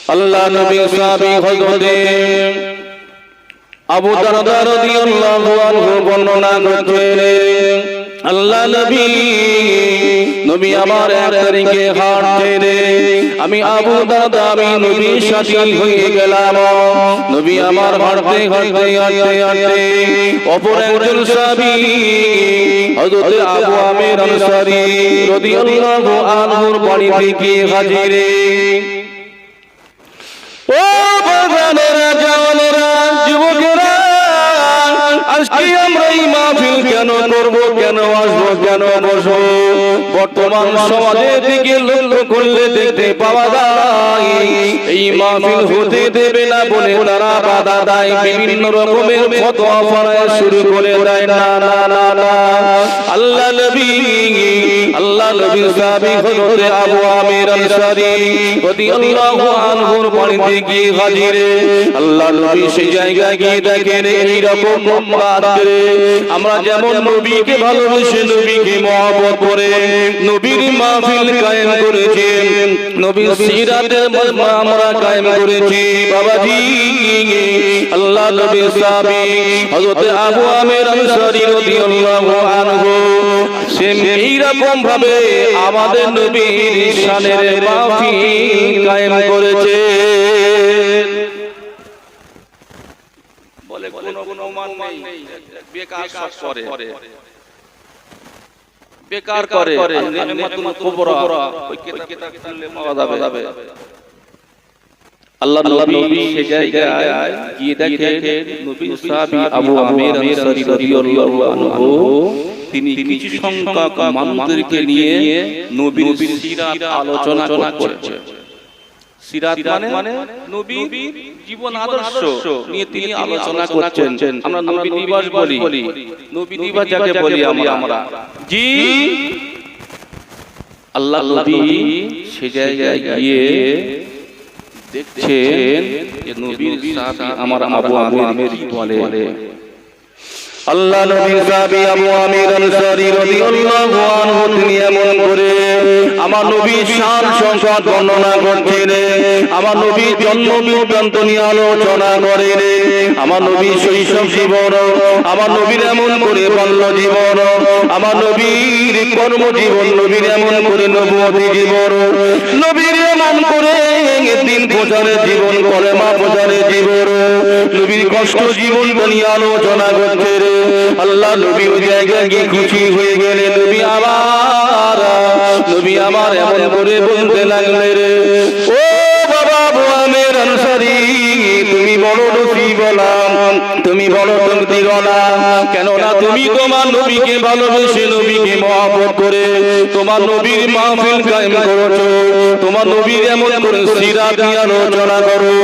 আল্লাহ নবী সাহাবী হযরতে আবু দারদা রাদিয়াল্লাহু আনহু বর্ণনা করছেন আল্লাহ নবী আমার এক তারিখে হাঁটছেন আমি আবু দারদা আমি নবীর সাথী হয়ে গেলাম নবী আমার হাঁটতে হাঁটতে হাঁটতে হাঁটতে অপর একজন সাহাবী হযরত আবু আমির আনসারী রাদিয়াল্লাহু আনহুর বাড়িতে গিয়ে হাজির ও বাজানেরা জওয়ানেরা যুবকেরা আজকে আমরা এই মাহফিল কেন করব কেন আসবো কেন বসবো বর্তমান সমাজের দিকে লক্ষ্য করলে দেখতে পাওয়া যায় এই মাহফিল হতে দেবে না বলে তারা বাধা দেয় বিভিন্ন রকমের ফতোয়া পড়ায় শুরু করে দেয় না না না না আল্লাহ নবী সাহাবী হযরত আবু আমির আনসারী রাদিয়াল্লাহু আনহুর বাড়িতে গিয়ে হাজির আল্লাহ নবী সেই জায়গায় গিয়ে দেখেন এই রকম আমরা যেমন নবীকে ভালোবেসে নবীকে মহব্বত করে নবীর মাহফিল কায়েম করেছি নবীর সিরাতের মজমা আমরা কায়েম করেছি বাবাজি আল্লাহ নবী সাহাবী হযরত আবু আমির আনসারী রাদিয়াল্লাহু আনহু এই রকম ভাবে আমাদের নবীর শানের মাহফিল কায়েম করেছে বলে কোনো মান নেই বেকার সব করে বেকার করে নিয়ামতুল কুবরা ওই কিতাব খুললে পাওয়া যাবে আল্লাহ নবী সেই জায়গায় গিয়ে দেখে নবী সাহাবী আবু আমির আনসারী রাদিয়াল্লাহু আনহু তিনি কিছু সংখ্যক মানুষদেরকে নিয়ে নবীর সিরাত আলোচনা করছেন সিরাত মানে নবীর জীবন আদর্শ নিয়ে তিনি আলোচনা করছেন আমরা নবী দিবস বলি নবী দিবস যাকে বলি আমরা জি আল্লাহ নবী সেই জায়গায় গিয়ে দেখছেন যে নবীর সাহাবী আমার আবু আমির বলে আল্লাহ নবীর সাহাবী আবু আমির আনসারী রাদিয়াল্লাহু আনহু তিনি এমন করে আমার নবীর শান সংকট বর্ণনা করছেন আমার নবীর জন্ম বৃত্তান্ত নিয়ে আলোচনা করেন আমার নবীর শৈশব জীবন আমার নবীর এমন করে বাল্য জীবন আমার নবীর কর্মজীবন নবীর এমন করে নবুয়তি জীবন নবীর এমন করে দিন প্রচারের জীবন কলেমা প্রচারের জীবন নবীর কষ্ট জীবন নিয়ে আলোচনা করছেন আল্লাহ নবী ওই জায়গায় গিয়ে খুশি হয়ে গেলেন নবী আমার এমন করে বলতে লাগলেন রে ও বাবা আবু আমির আনসারী তুমি বলো নসিবওয়ালা তুমি বলো তকদীরওয়ালা কেননা তুমি তোমার নবীকে ভালোবেসে নবীকে মহব্বত করে তোমার নবীর মাহফিল কায়েম করেছো তোমার নবীর এমন করে সিরাত নিয়ে আলোচনা করো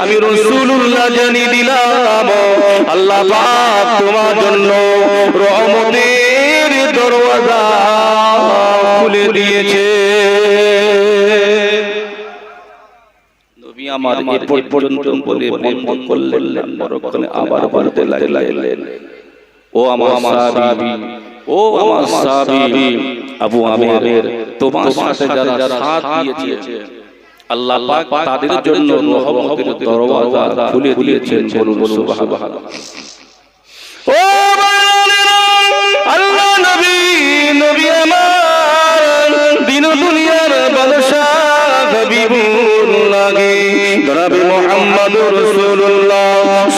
আমি রাসূলুল্লাহ জানিয়ে দিলাম আল্লাহ পাক তোমার জন্য রহমতের দরওয়াজা খুলে দিয়েছে নবী আমার এই পর্যন্ত বলে বন্ধ করলেন পরক্ষণে আবার বলতে লাগলেন ও আমার সাহাবী ও আমার সাহাবী আবু আমির তোমার সাথে যারা সাথ দিয়েছে আল্লাহ পাক তাদের জন্য রহমতের দরওয়াজা খুলে দিয়েছেন বলুন সুবহানাল্লাহ ও আল্লাহ নবী আমার দিন দুনিয়ার বাদশা হাবিবুল্লাহ জনাবে মুহাম্মদুর রাসূলুল্লাহ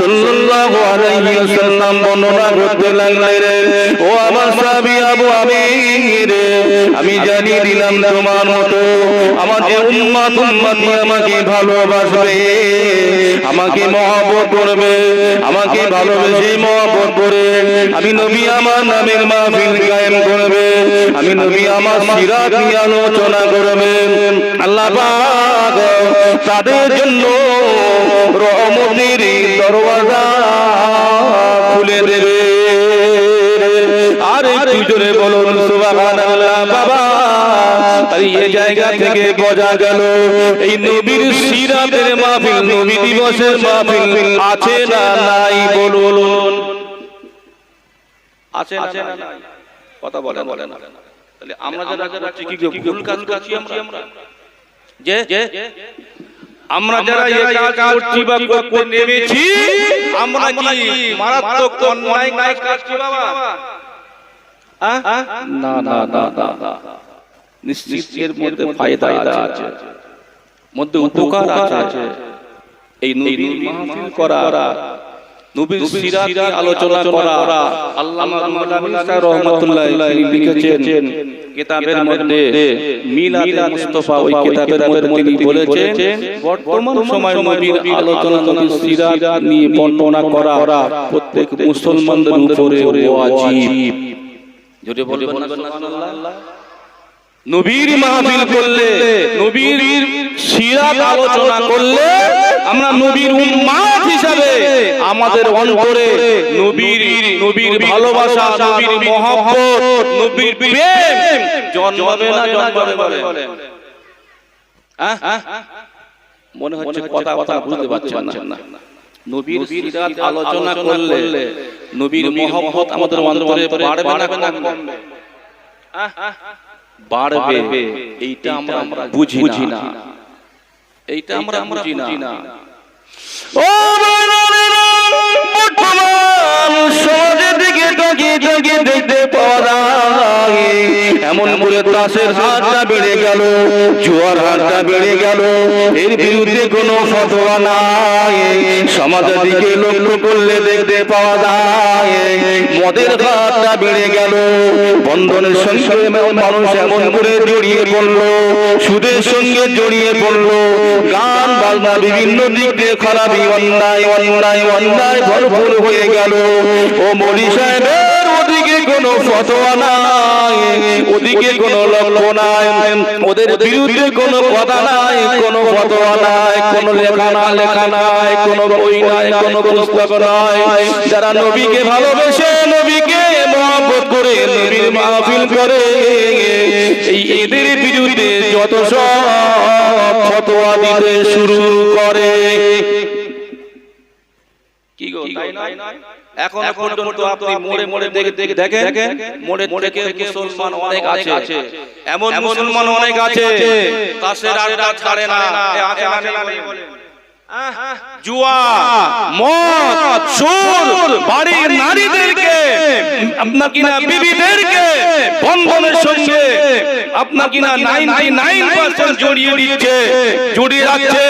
সাল্লাল্লাহু আলাইহি ওয়াসাল্লাম বর্ণনা করতে লাগলেন ও আমার সাহাবী আবু আমির আমি জানিয়ে দিলাম তোমার মতো আমার যে উম্মতি আমাকে ভালোবাসবে আমাকে মহব্বত করবে আমাকে ভালোবেসে মহব্বত করে আমি নবী আমার নামের মাহফিল কায়েম করবে আমি নবী আমার সিরাত নিয়ে আলোচনা করবে আল্লাহ পাক তাদের জন্য রহমতের দরওয়াজা খুলে দেবে আর একটু জোরে বলুন সুবহানাল্লাহ বাবা এই জায়গা থেকে বোঝা গেল এই নবীর সিরাতের মাহফিল নবী দিবসের মাহফিল আছে না নাই বলুন আছে না নাই কথা বলে না তাহলে আমরা যারা করছি কি ভুল কাজ করছি আমরা যে আমরা যারা এই কাজ করছি বা করতে নেমেছি, আমরা কি মারাত্মক অন্যায় কাজ করছি বাবা? না না না না, নিশ্চিত এর মধ্যে ফায়দা আছে, মধ্যে উপকার আছে। এই নবীর মাহফিল করা, নবীর সিরাত আলোচনা করা, আল্লামা রুহুল আমিন সাহেব রাহমাতুল্লাহ আলাইহি লিখেছেন কিতাবের মধ্যে মিলাদে মুস্তাফা, ওই কিতাবের মধ্যে তিনি বলেছেন বর্তমান সময় নবীর আলোচনা, নবীর সিরাত নিয়ে বর্ণনা করা প্রত্যেক মুসলমানদের উপরে ওয়াজিব। যদি বলে সুবহানাল্লাহ। নবীর মাহফিল করলে, নবীর সিরাত আলোচনা করলে আমরা নবীর উম্মত হিসাবে আমাদের অন্তরে নবীর ভালোবাসা, নবীর মহব্বত, নবীর প্রেম জন্মাবে না জন্মাবে বলে? মনে হচ্ছে কথা বুঝতে পারছেন না। নবীর সিরাত আলোচনা করলে নবীর মহব্বত আমাদের অন্তরে বাড়বে না কমবে? বাড়বে। এইটা আমরা বুঝি না, এইটা আমরা বুঝি না। ও সমাজের দিকে দেখতে পাওয়া যায়, এমন করে তাসের হাতটা বেড়ে গেল, জুয়ার হাতটা বেড়ে গেল, এর বিরুদ্ধে কোনো ফতোয়া নাই। সমাজের দিকে লক্ষ্য করলে দেখতে পাওয়া যায় মদের হাতটা বেড়ে গেল, বন্ধনের সঙ্গে মানুষ এমন করে জড়িয়ে পড়লো, সুদের সঙ্গে জড়িয়ে পড়লো, গান বাজনা বিভিন্ন দিক দিয়ে খারাপি, অন্যায় ভরপুর হয়ে গেল। ও মৌলী সাহেবের ওদিকে কোনো ফতোয়া নাই, ওদিকে কোনো লক্ষ্য নাই, ওদের বিরুদ্ধে কোনো কথা নাই, কোনো ফতোয়া নাই, কোনো লেখা নাই, কোনো বই নাই, কোনো পুস্তক নাই। যারা নবীকে ভালোবেসে, নবীকে মহব্বত করে নবীর মাহফিল করে, এই এদের বিরুদ্ধে যত সব ফতোয়া দিতে শুরু করে। কি গো, তাই না? এখন পর্যন্ত আপনি মোড়ে দেখেন, মোড়ে থেকে মুসলমান অনেক আছে, এমন মুসলমান অনেক আছে তাসের আড্ডা ছাড়ে না। জুয়া, মদ, সুর, বাড়ির নারীদেরকে, আপনার কিনা বিবিদেরকে বন্ধনের সঙ্গে আপনার কিনা 99% জড়িয়ে দিচ্ছে, জড়িয়ে রাখছে।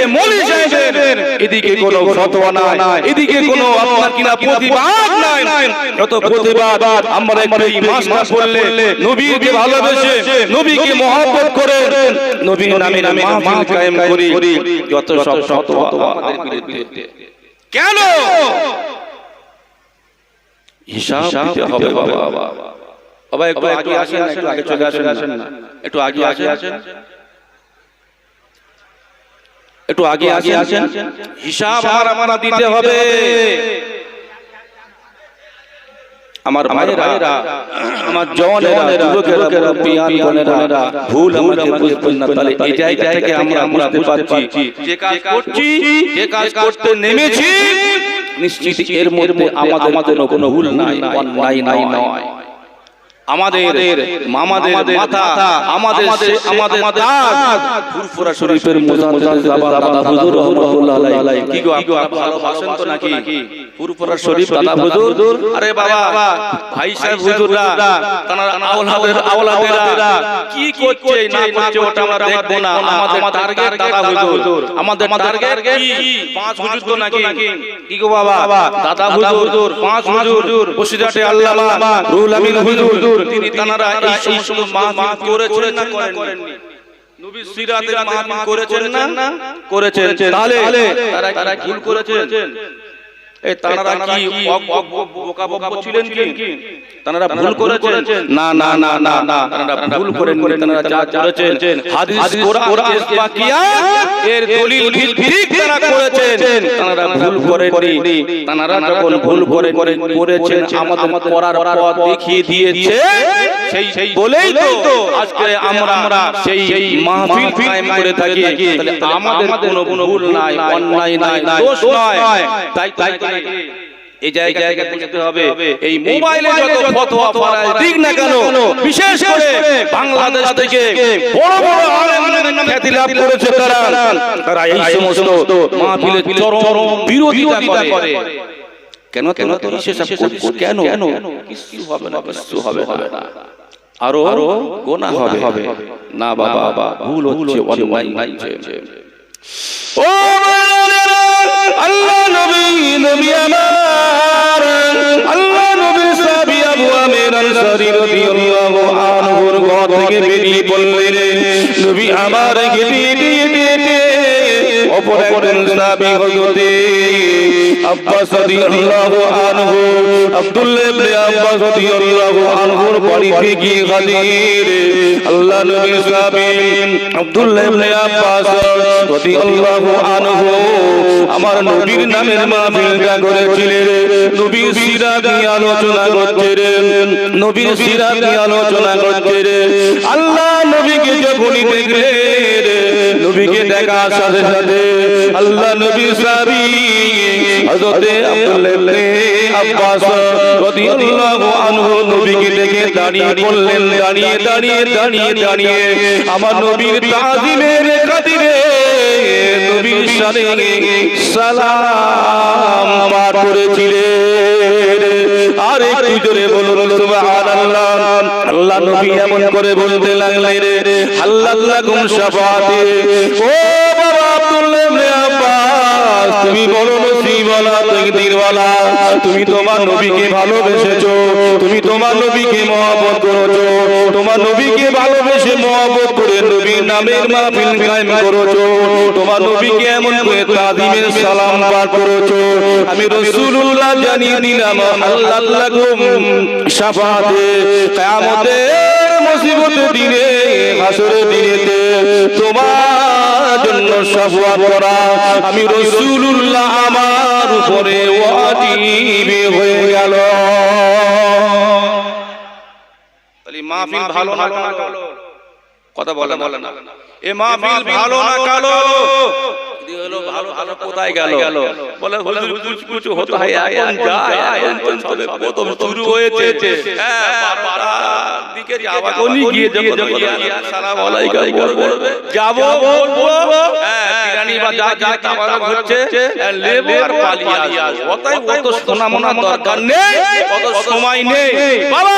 এ মৌলী সাহেবের এদিকে কোনো ফতোয়া নাই, এদিকে কোনো আপনার কিনা প্রতিবাদ নাই। যত প্রতিবাদ আমরা এই মাসটা পড়লে নবীকে ভালোবেসে, নবীকে মহব্বত করে, নবীর নামে মাহফিল কায়েম করি, যত সব ফতোয়া আমাদের বিরুদ্ধে। কেন? হিসাব দিতে হবে বাবা। বাবা একটু আগে আসেন, একটু আগে চলে আসেন না, একটু আগে আসেন, একটু আগে আসেন। হিসাব আমরা দিতে হবে। আমার ভাইরা, আমার জওয়ানেরা, যুবকেরা, পিয়ান বোনেরা, ভুল আমাকে বুঝবেন না। তাহলে এই জায়গা থেকে আমরা বুঝতে পারছি যে কাজ করছি, যে কাজ করতে নেমেছি, নিশ্চিত এর মধ্যে আমাদের কোনো ভুল নাই, অন্যায় নয়। আমাদের মাথা, আমাদের তাজ, ফুরফুরা শরীফের মুজাদ্দিদ দাদা হুজুর রাহমাতুল্লাহ আলাইহি। কি গো, আপনারা ভালোবাসেন তো নাকি ফুরফুরা শরীফ দাদা হুজুর? আরে বাবা, ভাই সাহেব হুজুররা, তারা আওলাদেরা কি করছে না করছে ওটা আমরা দেখব না। আমাদের টার্গেট দাদা হুজুর, আমাদের টার্গেট কি? 5 হুজুর তো নাকি? কি গো বাবা, দাদা হুজুর, 5 হুজুর, বসিরহাটে আল্লামা রুহুল আমিন হুজুর, তিনি তানারা এই সমস্ত মাহফিল করেছেন না করেননি? নবীর সিরাতের মাহফিল করেছেন না করেছেন? তাহলে তারা ভুল করেছেন। এই তানারা কি বোকা ছিলেন কি? তানারা ভুল করেছেন? না না না না না, তানারা ভুল করেননি। তানারা যা করেছেন হাদিস, কোরআন, কিয়াস এর দলিল ভিত্তিক তারা করেছেন। তানারা ভুল করেননি। তানারা যখন ভুল করেছেন আমাদের করার পথ দেখিয়ে দিয়েছে। সেই বলেই তো আজকে আমরা সেই মাহফিল কায়েম করে থাকি। তাহলে আমাদের কোনো ভুল নাই, অন্যায় নাই, দোষ নয়। তাই এই জায়গায় বুঝতে হবে এই মোবাইলে যত ফতোয়া পড়ায় দিক না কেন, বিশেষ করে বাংলাদেশ থেকে বড় বড় আলেমদের খ্যাতি লাভ করেছে তারা এই সমস্ত মাহফিলের চরম বিরোধিতা করে। কেন কেন কেন কিছু হবে না, কিছু হবে না, আরো গোনা হবে না বাবা, ভুল হচ্ছে, অন্যায় হচ্ছে। ও আল্লাহ নবী আমার, আল্লাহ নবীর সাহাবী আবু আমির আনসারী রাদিয়াল্লাহু আনহুর ঘর থেকে বেরিয়ে পড়লেন। নবী আমার অপর একজন সাহাবী হযরত আব্বাস রাদিয়াল্লাহু আনহু, আব্দুল্লাহ ইবনে আব্বাস রাদিয়াল্লাহু আনহুর বাড়ি থেকে হাজির। আল্লাহ নবীর সাহাবী আব্দুল্লাহ ইবনে আব্বাস রাদিয়াল্লাহু আনহু আমার নবীর নামের মাহফিলটা করেছিলেন। নবীর সিরাত নিয়ে আলোচনা করছিলেন, নবীর সিরাত নিয়ে আলোচনা করছিলেন। আল্লাহ নবীকে যখনই দেখলেন, নবীকে দেখার সাথে সাথে আল্লাহ নবীর সাহাবী হযরত আব্দুল্লাহ ইবনে আব্বাস রাদিয়াল্লাহু আনহু নবীকে দেখে দাঁড়িয়ে পড়লেন। দাঁড়িয়ে আমার নবীর তাজিমের খাতিরে নবীর শানে সালাম পাঠ করেছিলেন। আর একটু জোরে বলুন সুবহানাল্লাহ। আল্লাহ নবী এমন করে বলতে লাগলেন, আল্লাহুম শাফাআতি। ও বাবা আব্দুল্লাহ ইবনে আব্বাস, তুমি বলো নসিবওয়ালা, তাকদীরওয়ালা, তুমি তোমার নবীকে ভালোবেসেছো, তুমি তোমার নবীকে মহব্বত করেছো, তোমার নবীকে ভালোবেসে মহব্বত করে নবীর নামের মাহফিল কায়েম করেছো, তোমার নবীকে এমন করে তাজিমের সালাম পাঠ করেছো। আমি রাসূলুল্লাহ জানিয়ে দিলাম আল্লাহুম শাফাআতে, কিয়ামতের মুসিবতের দিনে, হাসরের দিনেতে তোমার জন্য শাফাআত করা আমি রাসূলুল্লাহ আমার উপরে ওয়াজিব হয়ে গেল। তাহলে মাহফিল ভালো না কালো? কথা বলে না, এ মাহফিল ভালো না কালো? ভালো ভালো কোথায় গেল? বলে হুজুর কুছ কুছ হতা है, এখন যায়, এখন তবে প্রথম শুরু হয়েছে। দিকে যাওয়া কোনি গিয়ে যখন আসসালামু আলাইকুম বলবে, যাব বলবো, বিরানি বা যা তাবারা হচ্ছে লেবু আর পালিয়ে আসবো। অত সোনা মোনা দরকার নেই, অত সময় নেই বাবা।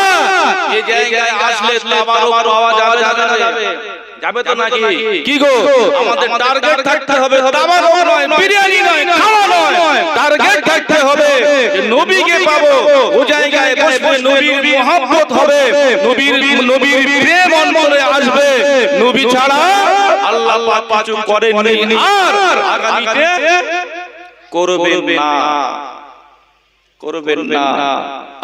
এই জায়গায় আসলে তাবারও পাওয়া যাবে তো নাকি? কি গো, আমাদের টার্গেট থাকতে হবে, তাবারও নয়, বিরিয়ানি নয়, খাওয়া নয়, টার্গেট থাকতে হবে যে নবীকে পাবো। ও জায়গায় বসবে, নবীর মহব্বত হবে, নবীর প্রেম অন্তরে আসবে। নবী ছাড়া আল্লাহ পাক কিছু করেননি আর আগামীতে করবেন না।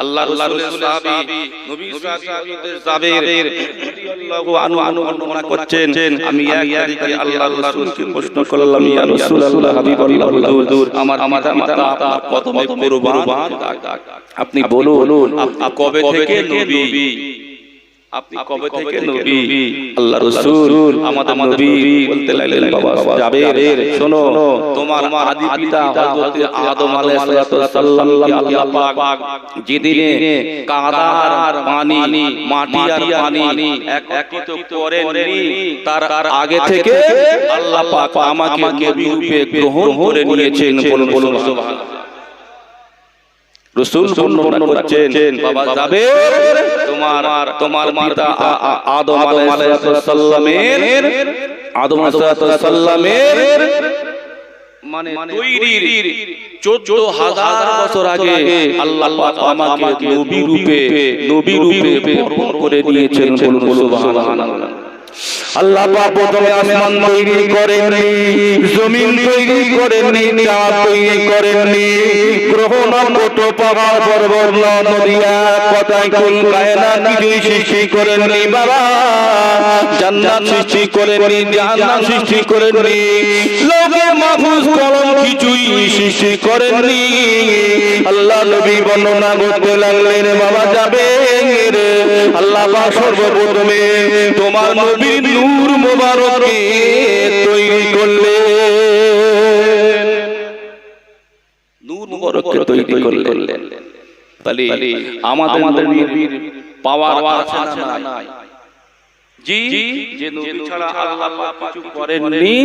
আল্লাহ রাসূলের সাহাবী, নবীর সাহাবীদের জাবের রাদিয়াল্লাহু আনহু বর্ণনা করছেন, আমি এক তারিখে আল্লাহর রাসূলকে প্রশ্ন করলাম, ইয়া রাসূলুল্লাহ, হাবিবাল্লাহ, হুজুর, আমার পিতা আপনার কদমে কুরবান, আপনি বলুন আপনি কবে থেকে নবী? আপনি কবে থেকে নবী? আল্লাহ রাসূল আমাদের নবী বলতে লাগলেন, বাবা জাবের শোনো, তোমার আদি পিতা হযরত আদম আলাইহিস সালামকে আল্লাহ পাক যেদিনে কাদার পানি, মাটি আর পানি একত্রিত করেননি, তার আগে থেকে আল্লাহ পাক আমাকে নবী রূপে গ্রহণ করে নিয়েছেন। বলুন সুবহানাল্লাহ। রাসূল বর্ণনা করছেন, বাবা জাবের, তোমার পিতা আদম আলাইহিস সালামের মানে তৈরির 14,000 বছর আগে আল্লাহ পাক আমাকে নবী রূপে বরণ করে নিয়েছেন। বলুন সুবহানাল্লাহ। আল্লাহ পাক প্রথমে আসমান তৈরি করেননি, জমিন তৈরি করেননি, চাঁদ তৈরি করেননি, গ্রহ নক্ষত্র পাহাড় পর্বত নদিয়া কথায় কুল কায়নাত কিছুই সৃষ্টি করেননি বাবা। জান্নাত সৃষ্টি করেননি, জাহান্নাম সৃষ্টি করেননি, লৌহে মাহফুজ কলম কিছুই সৃষ্টি করেননি। আল্লাহ নবী বর্ণনা করতে লাগলেন, বাবা যাবেন, আল্লাহ পাক সর্বপ্রথমে তোমার নবীর নূর মোবারককে তৈরি করলেন। নূর মুবারককে তৈরি করলেন। তাহলে আমাদের নবীর পাওয়ার আছে না নাই? জি, যে নবী ছাড়া আল্লাহ পাক কিছু করেননি,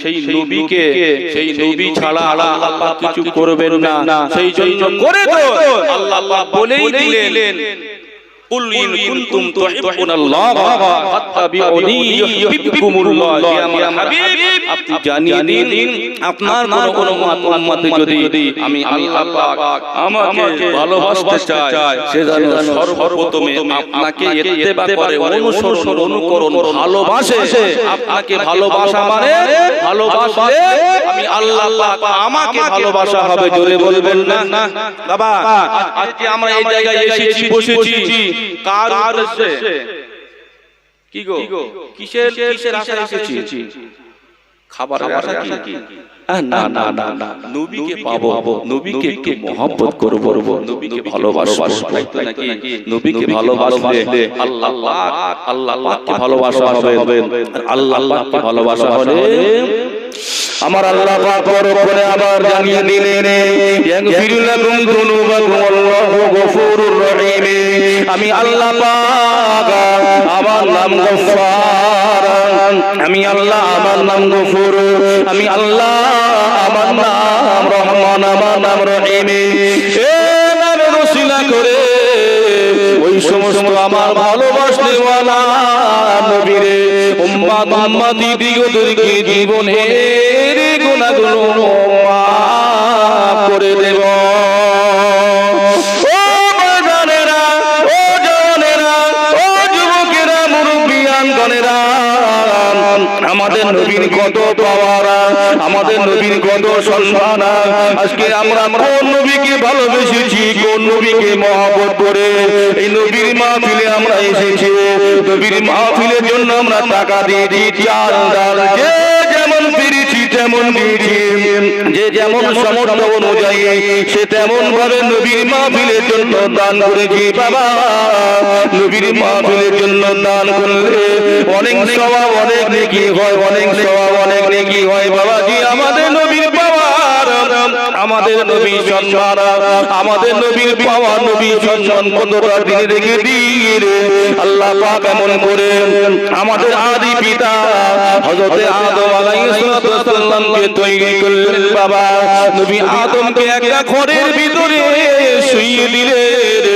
সেই নবী ছাড়া আল্লাহ পাক কিছু করবেন না। সেই জন্য করে তো আল্লাহ পাক বলেই দিলেন, কুল ইন কুনতুম তুহিব্বুনাল্লাহ ফাত্তাবিউনি ইউহিব্বুকুমুল্লাহ। হে আমার হাবিব, আপনি জানিয়ে দিন আপনার কোন উম্মত যদি আমি আল্লাহ পাক আমাকে ভালোবাসতে চায়, সে যেন সর্বপ্রথমে আপনাকে ইত্তেবা করে, অনুসরণ অনুকরণ ভালোবাসে। আপনাকে ভালোবাসা মানে ভালোবাসলে আমি আল্লাহ পাক আমাকে ভালোবাসা হবে। জোরে বলবেন না বাবা? আজকে আমরা এই জায়গায় এসেছি, বসেছি কার উদ্দেশ্যে? কি গো, কিসের আশায় এসেছি? খাবারের আশা কি? না না না না, নবীকে পাবো, নবীকে একটু মহব্বত করব, নবীকে ভালোবাসবো, তাই তো নাকি? নবীকে ভালোবাসলে আল্লাহ পাককে ভালোবাসা হবে, আল্লাহ পাককে ভালোবাসা হলে আমার আল্লাহ পাক পরে আবার জানিয়ে দিলেন, ইয়াগফিরু লাকুম যুনুবাকুম আল্লাহু গফুরুর রহিম। আমি আল্লাহ পাক, আমার নাম গফফার, আমি আল্লাহ, আমার নাম গফুর, আমি আল্লাহ, আমার নাম রহমান, আমার নাম রহিম। এ নামের ওসিলা করে ওই সমস্ত আমার ভালোবাসনেওয়ালা নবীরে উম্মতি দিগদেরকে জীবনের গুনাহগুলো মাফ করে দেব। ও বাজানেরা, ও জওয়ানেরা, ও যুবকেরা, মুরব্বিয়ান গণেরা, আমাদের নবীর কত পাওয়ার, আমাদের নবীর কত সম্মান। আজকে আমরা কোন নবীকে ভালোবেসেছি, কোন নবীকে মহব্বত করে এই নবীর মাহফিলে আমরা এসেছি। নবীর মাহফিলের জন্য আমরা টাকা দিয়েছি, চাল ডাল যে যেমন পেরেছি তেমন দিয়েছি, যে যেমন সামর্থ্য অনুযায়ী সে তেমন ভাবে নবীর মাহফিলের জন্য দান করেছি। বাবা, নবীর মাহফিলের জন্য দান করলে অনেক সওয়াব, অনেক নেকি হয়, অনেক সওয়াব, অনেক নেকি হয়। বাবাজি, আমাদের নবীর পাওয়ার, আমাদের নবীর সম্মান, আমাদের নবীর পাওয়ার, নবীর সম্মান কতটা দিনে রেখে দিয়ে আল্লাহ পাক এমন করে আমাদের আদি পিতা হযরতে আদম আলাইহিস সালামকে তৈরি করলেন। বাবা, নবী আদমকে একটা ঘরের ভিতরে শুইয়ে দিলেন।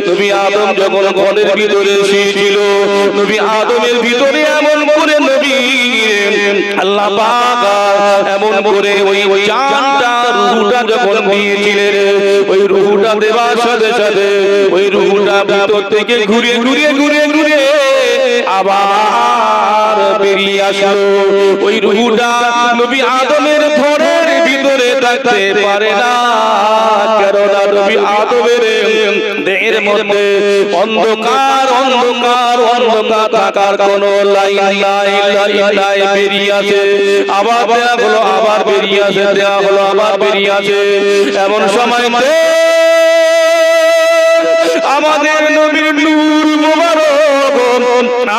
নবী আদম যখন ঘরের ভিতরে শুয়েছিল, নবী আদমের ভিতরে এমন করে নবী আল্লাহ পাক এমন করে ওই জানটা, রূহটা যখন দিয়েছিলেন, ওই রূহটা দেওয়ার সাথে সাথে ওই রূহটা ভিতর থেকে ঘুরে আবার বেরিয়ে আসলো। ওই রূহটা নবী আদমের ঘরের ভিতরে থাকতে পারে না, কেননা নবী আদমের দেহের মধ্যে অন্ধকার অন্ধকার অন্ধকার থাকার কোন লাইন নাই। বেরিয়ে আসে, আবার দেয়া হলো, আবার বেরিয়ে আসে, দেয়া হলো, আবার বেরিয়ে আসে। এমন সময় আমাদের নবীর নূর মোবারক,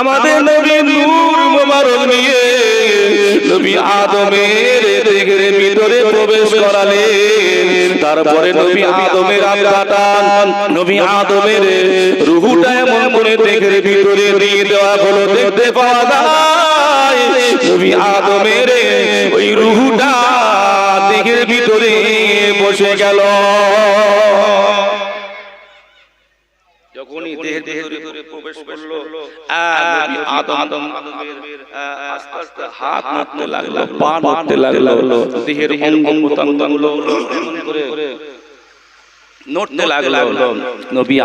আমাদের নবীর নূর মোবারক নিয়ে নবী আদমের দেহের ভিতরে প্রবেশ করালেন। তারপরে নবী আদমের আত্মাটা, নবী আদমের রূহটা এমন করে দেহের ভিতরে দিয়ে দেওয়া হলো। দেখতে পাওয়া যায় নবী আদমের ওই রূহটা দেহের ভিতরে বসে গেল। যখনই দেহের ভিতরে প্রবেশ করলো, নবী আদম আস্তে আস্তে হাত নাড়তে লাগলো, পা নাড়তে লাগলো, দেহের অঙ্গ প্রত্যঙ্গগুলো এমন করে নড়তে লাগলো। নবী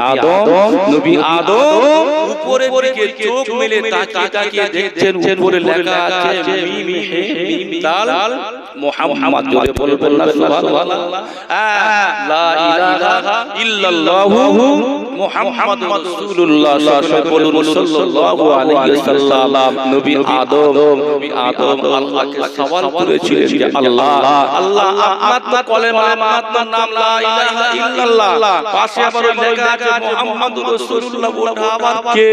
আদম উপরের দিকে চোখ মেলে তাকিয়ে দেখছেন, উপরে লেখা আছে মিম হে মিম দাল মুহাম্মদ। জোরে বলবেন না সুবহানাল্লাহ? লা ইলাহা ইল্লাল্লাহু মুহাম্মাদুর রাসূলুল্লাহ সাল্লাল্লাহু আলাইহি ওয়াসাল্লাম। নবী আদম আল্লাহকে সওয়াল করেছিলেন যে আল্লাহ আপনার কলেমা, আপনার নাম লা ইলাহা ইল্লাল্লাহ, পাশে আবার লেখা আছে মুহাম্মাদুর রাসূলুল্লাহ, ওটা আবার কে?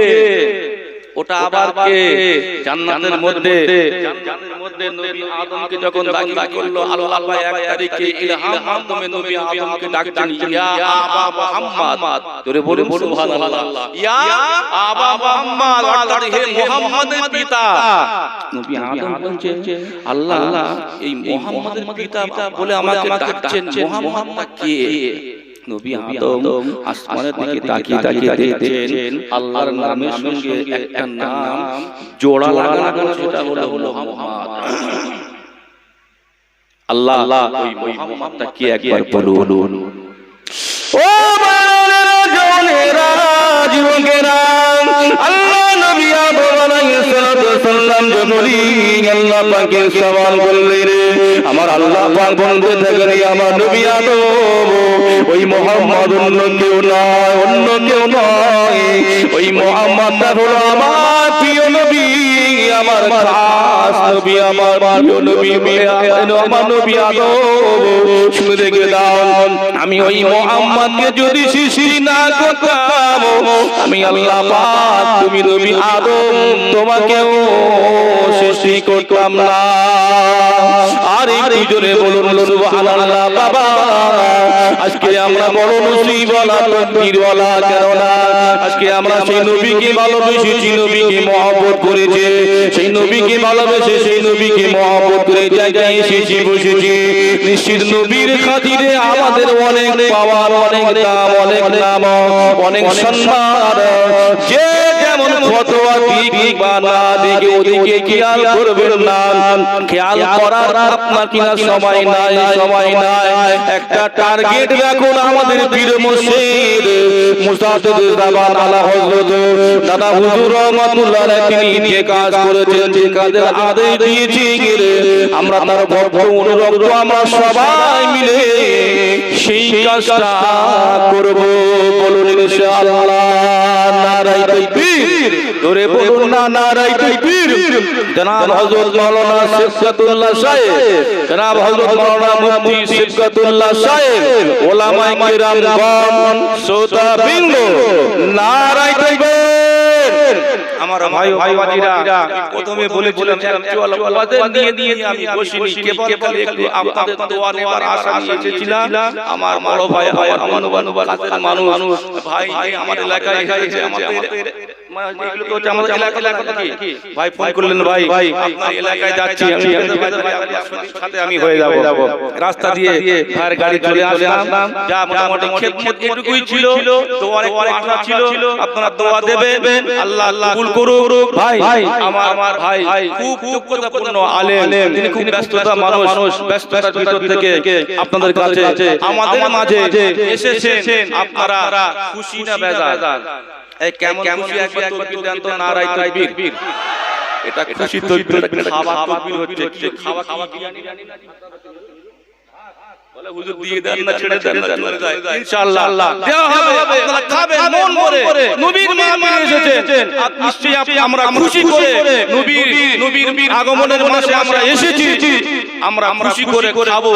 ওটা আবার কে? জান্নাতের মধ্যে নবী আদমকে যখন দাখিল করলো, আল্লাহ পাক এক তারিখে ইলহাম মাধ্যমে নবী আদমকে ডাকছেন, ইয়া আবা মুহাম্মদ। জোরে বলুন সুবহানাল্লাহ। ইয়া আবা মুহাম্মদ, অর্থাৎ হে মুহাম্মাদের পিতা। নবী আদম বলছেন, আল্লাহ এই মুহাম্মাদের পিতা বলে আমাকে ডাকছেন, মুহাম্মদ কে? নবী আদম আসমানের দিকে তাকিয়ে তাকিয়ে দেখছেন আল্লাহর নামের সঙ্গে একটা নাম জোড়া লাগানো, সেটা হলো মুহাম্মদ। আল্লাহ ওই মুহাম্মদটা কি একবার বলুন। ও বাংলার জনেরা, যুবকেরা, আল্লাহ নবী আদম আলাইহিস সালাম বলি, আল্লাহ পাকে সওয়াল করলেন, আমার আল্লাহ পাক বলতে থাকেন, আমার নবী আদম ওই মুহাম্মদ অন্য কেউ নয়, ওই মুহাম্মদটা হলো আমার প্রিয় নবী, আমার খাস নবী, আমার প্রিয় নবী, আমার নবী আদম। শুনে রেখে দাও, আমি ওই মুহাম্মদকে যদি সৃষ্টি না করতাম, আমি আল্লাহ পাক, তুমি নবী আদম, তোমাকেও সৃষ্টি করতাম না। আর এই জোরে বলুন সুবহানাল্লাহ। বাবা, আজকে আমরা বড় মুসিবতওয়ালা, তকদীরওয়ালা, কেননা আজকে আমরা সেই নবীকে ভালোবেসেছি, নবীকে মহব্বত করেছি, সেই নবীকে ভালোবেসে সেই নবীকে মহব্বত করে জায়গায় এসেছি, বসেছি। নিশ্চিত নবীর খাতিরে আমাদের অনেক পাওয়ার, অনেক দাম, অনেক নাম, অনেক সম্মান। যে যেমন ফতোয়া দিক বা না দিকে ওদিকে খেয়াল করবেন না, খেয়াল করার আপনার কিনা সময় নাই। একটা টার্গেট রাখুন, আমাদের পীর মুর্শিদ মুস্তাফিদ জামান আলা হযরত দাদা হুজুর রহমাতুল্লাহ আলাইহি, তিনি যে কাজ করেছেন, যে কাজের আদেশ দিয়েছেন, আমরা তার ভক্ত অনুরক্ত, আমরা সবাই মিলে সেই কাজটা করব। বলুন ইনশাআল্লাহ। নারায়ে তাকবীর, জোরে বলুন না নারায়ে তাকবীর। জনাব হযরত মাওলানা সিফাতুল্লাহ সাহেব, জনাব হযরত মাওলানা মুফতি সিফাতুল্লাহ সাহেব, উলামায়ে কিরামগণ, শ্রোতা বৃন্দ, নারায়ে তাকবীর। আমার ভাই ভাইজিরা, প্রথমে বলেছিলাম অ্যাকচুয়াল ওয়াজে নিয়ে আমি বসিনি, কেবল খালি একটু আপনাদের দোয়া নেবার আশা নিয়ে এসেছিলাম। আমার বড় ভাই, আমার কাছের মানুষ, ভাই আমার এলাকায় এসেছে, আমাদের ভাই ফোন করলেন, ভাই আপনার এলাকায় যাচ্ছি, আমি হয়ে যাব। রাস্তা দিয়ে ভাইয়ের গাড়ি চলে আসলাম, যা মোটামুটি খেদমত এটুকুই ছিল, দোয়ার একটু আশা ছিল, আপনারা দোয়া দেবেন, আল্লাহ কবুল করুক। ভাই আমার ভাই খুব যোগ্যতাপূর্ণ আলেম, তিনি খুব ব্যস্ততা মানুষ, ব্যস্ততার ভিতর থেকে আপনাদের কাছে আমাদের মাঝে এসেছেন। আপনারা খুশি না বেজার? এই কেমন খুশি, একবার তাকবীর দেন তো, নারায়ে তাকবীর। এটা খুশি তাকবীর, খাওয়া তাকবীর হচ্ছে, কি খাওয়া বিরিয়ানি বলে হুজুর দিয়ে দেন না, ছেড়ে দেন না, চলে যায়। ইনশাআল্লাহ দেওয়া হবে, আপনারা খাবেন মন ভরে। নবীর মাহফিলে এসেছেন, নিশ্চয়ই আমরা খুশি করে, নবীর আগমনের মাসে আমরা এসেছি, আমরা খুশি করে খাবো।